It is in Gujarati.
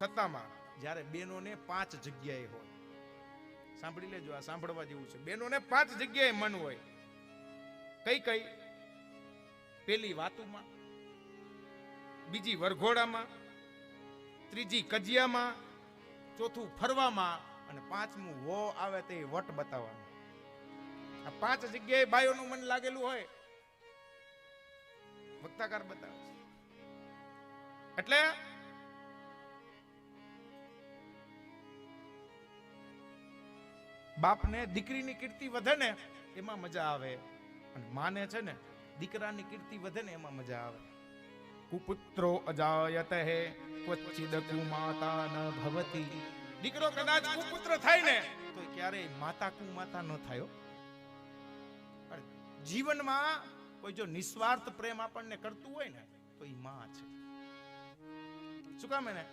છતાંમાં જ્યારે બેનોને 5 જગ્યાએ હોય, સાંભળી લેજો, આ સાંભળવા જેવું છે. બેનોને 5 જગ્યાએ મન હોય. કઈ કઈ? પેલી વાતુમાં, બીજી વરઘોડામાં, ત્રીજી કજિયામાં, ચોથું ફરવામાં, અને પાંચમું વો આવે તે વટ બતાવવાનું. આ 5 જગ્યાએ બાયોનું મન લાગેલું હોય. વક્તાકાર બતાવે છે. એટલે બાપને દીકરીની કીર્તિ વધે ને એમાં મજા આવે, અને માને છે ને દીકરાની કીર્તિ વધે ને એમાં મજા આવે. કુપુત્રો અજાયતે હે ક્વચિદ કુમાતા ન ભવતી. દીકરો કદાચ કુપુત્ર થાય ને તો ક્યારેય માતા કુમાતા ન થયો. જીવનમાં કોઈ જો નિસ્વાર્થ પ્રેમ આપણને કરતું હોય ને તો એ માં છે. શું કામ? એને